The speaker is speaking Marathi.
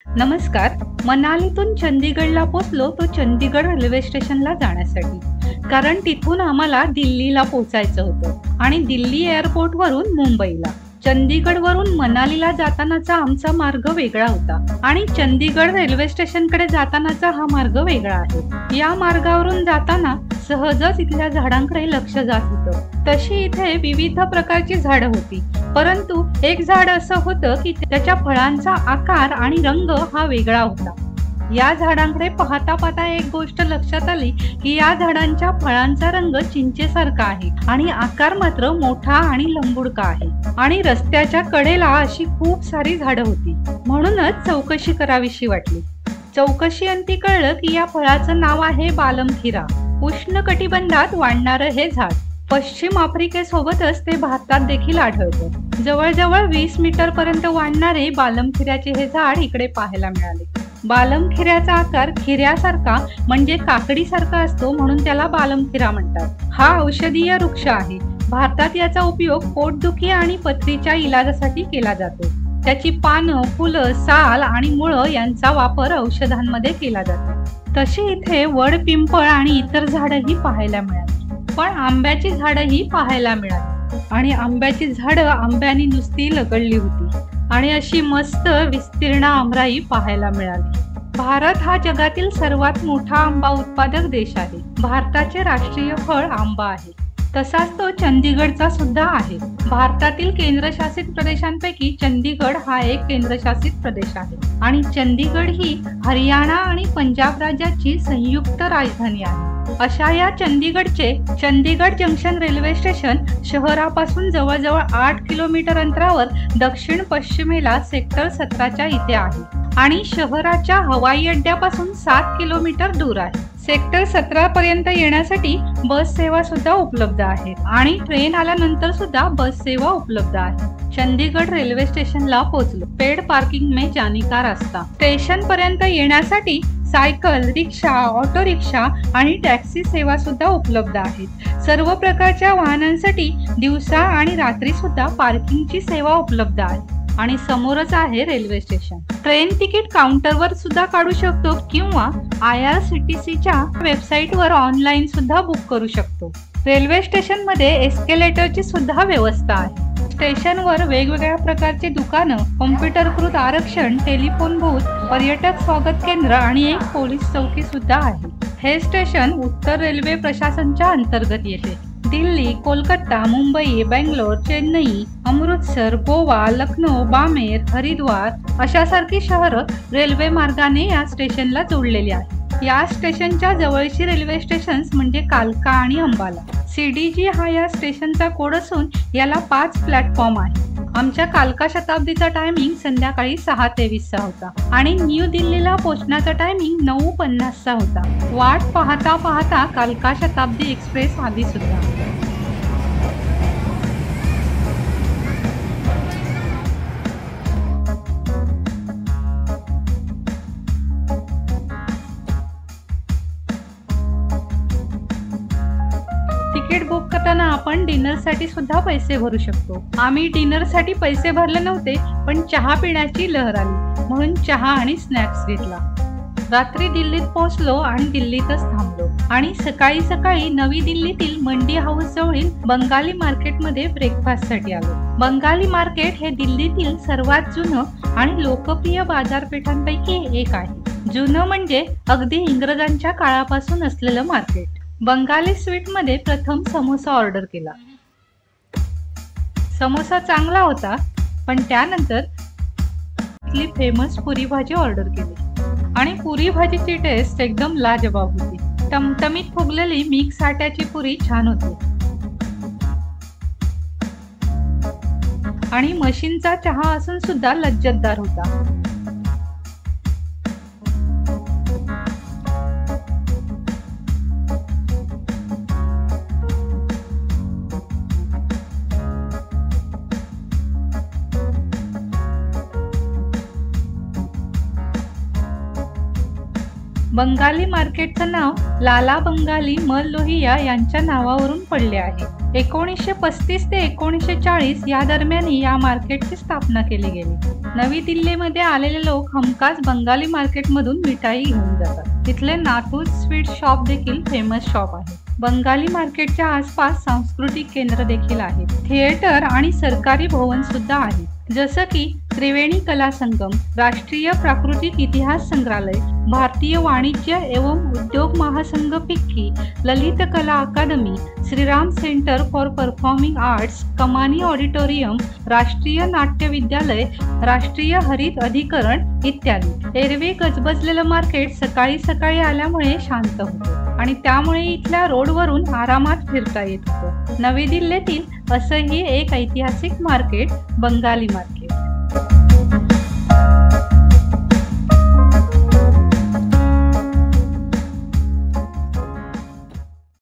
नमस्कार. मनालीतून चंदीगडला पोचलो तो चंदीगड रेल्वे स्टेशनला जाण्यासाठी. कारण तिथून आम्हाला दिल्लीला पोचायचं होतं आणि दिल्ली एअरपोर्टवरून मुंबईला. चंदीगडवरून मनालीला जातानाचा आमचा मार्ग वेगळा होता आणि चंदीगड रेल्वे स्टेशनकडे जातानाचा हा मार्ग वेगळा आहे. या मार्गावरून जाताना सहजच इथल्या झाडांकडे लक्ष जात होतं. तशी इथे विविध प्रकारची झाडं होती, परंतु एक झाड असं होतं की त्याच्या फळांचा आकार आणि रंग हा वेगळा होता. या झाडांकडे पाहता पाहता एक गोष्ट लक्षात आली की या झाडांच्या फळांचा रंग चिंचेसारखा आहे आणि आकार मात्र मोठा आणि लंबुडका आहे. आणि रस्त्याच्या कडेला अशी खूप सारी झाडं होती, म्हणूनच चौकशी करावीशी वाटली. चौकशीअंती कळलं की या फळाचं नाव आहे बालमखिरा. उष्ण कटिबंधात वाढणारं हे झाड. पश्चिम आफ्रिकेसोबतच ते भारतात देखील आढळतं. जवळजवळ 20 मीटर पर्यंत वाढणारे बालमखिऱ्याचे हे झाड इकडे पाहायला मिळाले. बालमखिऱ्याचा आकार खिऱ्यासारखा म्हणजे काकडीसारखा असतो, म्हणून त्याला बालमखिरा म्हणतात. हा औषधीय वृक्ष आहे. भारतात याचा उपयोग पोटदुखी आणि पथरीच्या इलाजासाठी केला जातो. त्याची पानं, फुलं, साल आणि मुळं यांचा वापर औषधांमध्ये केला जातो. तशी इथे वड, पिंपळ आणि इतर झाडंही पाहायला मिळाली. पण आंब्याची झाडंही पाहायला मिळाली आणि आंब्याची झाडं आंब्याने नुसती लगडली होती आणि अशी मस्त विस्तीर्ण आमराई पाहायला मिळाली. भारत हा जगातील सर्वात मोठा आंबा उत्पादक देश आहे. भारताचे राष्ट्रीय फळ आंबा आहे. तसाच तो चंदीगडचा सुद्धा आहे. भारतातील केंद्रशासित प्रदेशांपैकी चंदीगड हा एक केंद्रशासित प्रदेश आहे आणि चंदीगड ही हरियाणा आणि पंजाब राज्याची संयुक्त राजधानी आहे. अशा या चंदीगडचे चंदीगड जंक्शन रेल्वे स्टेशन शहरापासून जवळजवळ 8 किलोमीटर अंतरावर दक्षिण पश्चिमेला सेक्टर 17च्या इथे आहे आणि शहराच्या हवाई अड्ड्यापासून 7 किलोमीटर दूर आहे. सेक्टर 17 पर्यंत येण्यासाठी बस सेवा सुद्धा उपलब्ध आहे आणि ट्रेन आल्यानंतर सुद्धा बस सेवा उपलब्ध आहे. चंदीगड रेल्वे स्टेशनला पोहोचलो. पेड पार्किंग में जाने का रास्ता. स्टेशन पर्यंत येण्यासाठी सायकल, रिक्षा, ऑटो रिक्षा आणि टॅक्सी सेवा सुद्धा उपलब्ध आहेत. सर्व प्रकारच्या वाहनांसाठी दिवसा आणि रात्री सुद्धा पार्किंगची सेवा उपलब्ध आहे आणि समोरच आहे रेल्वे स्टेशन. ट्रेन तिकीट काउंटरवर सुद्धा काढू शकतो किंवा IRCTCच्या वेबसाईटवर ऑनलाईन सुद्धा बुक करू शकतो. रेल्वे स्टेशन मध्ये एस्केलेटरची सुद्धा व्यवस्था आहे. स्टेशनवर वेगवेगळ्या प्रकारचे दुकानं, कॉम्प्युटरकृत आरक्षण, टेलिफोन बूथ, पर्यटक स्वागत केंद्र आणि एक पोलीस चौकी सुद्धा आहे. हे स्टेशन उत्तर रेल्वे प्रशासनच्या अंतर्गत येते. दिल्ली, कोलकाता, मुंबई, बेंगलोर, चेन्नई, अमृतसर, गोवा, लखनौ, बामेर, हरिद्वार अशासारखी शहरं रेल्वे मार्गाने या स्टेशनला जोडलेली आहेत. या स्टेशनच्या जवळची रेल्वे स्टेशन्स म्हणजे कालका आणि अंबाला. CDG हा या स्टेशनचा कोड असून याला 5 प्लॅटफॉर्म आहे. आमच्या कालका शताब्दीचा टायमिंग संध्याकाळी 6:23 होता आणि न्यू दिल्लीला पोहोचण्याचा टायमिंग 9:50 होता. वाट पाहता पाहता कालका शताब्दी एक्सप्रेस आली सुद्धा. तिकीट बुक करताना आपण डिनरसाठी सुद्धा पैसे भरू शकतो. आम्ही डिनरसाठी पैसे भरले नव्हते, पण चहा पिण्याची लहर आली म्हणून चहा आणि स्नॅक्स घेतला. रात्री दिल्लीत पोहोचलो आणि दिल्लीतच थांबलो आणि सकाळी सकाळी नवी दिल्लीतील मंडी हाऊस जवळील बंगाली मार्केटमध्ये ब्रेकफास्टसाठी आलो. बंगाली मार्केट हे दिल्लीतील सर्वात जुनं आणि लोकप्रिय बाजारपेठांपैकी एक आहे. जुनं म्हणजे अगदी इंग्रजांच्या काळापासून असलेलं मार्केट. बंगाली स्वीटमध्ये प्रथम समोसा ऑर्डर केला. समोसा चांगला होता, पण त्यानंतर फेमस पुरी भाजी ऑर्डर केली आणि पुरी भाजीची टेस्ट एकदम लाजवाब होती. टमटमीत फुगलेली मिक्स आट्याची पुरी छान होती आणि मशीनचा चहा असून सुद्धा लज्जतदार होता. बंगाली मार्केटचं नाव लाला बंगाली मल लोहिया यांच्या नावावरून पडले आहे. 1935 ते 1940 या दरम्यान या मार्केटची स्थापना केली गेली. नवी दिल्लीमध्ये आलेले लोक हमखास बंगाली मार्केटमधून मिठाई घेऊन जातात. तिथले नातूज स्वीट शॉप देखील फेमस शॉप आहे. बंगाली मार्केटच्या आसपास सांस्कृतिक केंद्र देखील आहेत. थिएटर आणि सरकारी भवन सुद्धा आहेत, जसं की त्रिवेणी कला संगम, राष्ट्रीय प्राकृतिक इतिहास संग्रहालय, भारतीय वाणिज्य एवं उद्योग महासंघ FICCI, Lalit Kala Akademi, Shriram centre for performing arts, Kamani auditorium, Rashtriya Natya विद्यालय, राष्ट्रीय हरित अधिकरण इत्यादी. एरवी गजबजलेलं मार्केट सकाळी सकाळी आल्यामुळे शांत होतं आणि त्यामुळे इथल्या रोडवरून आरामात फिरता येत होतं. नवी दिल्लीतील असंही एक ऐतिहासिक मार्केट बंगाली मार्केट.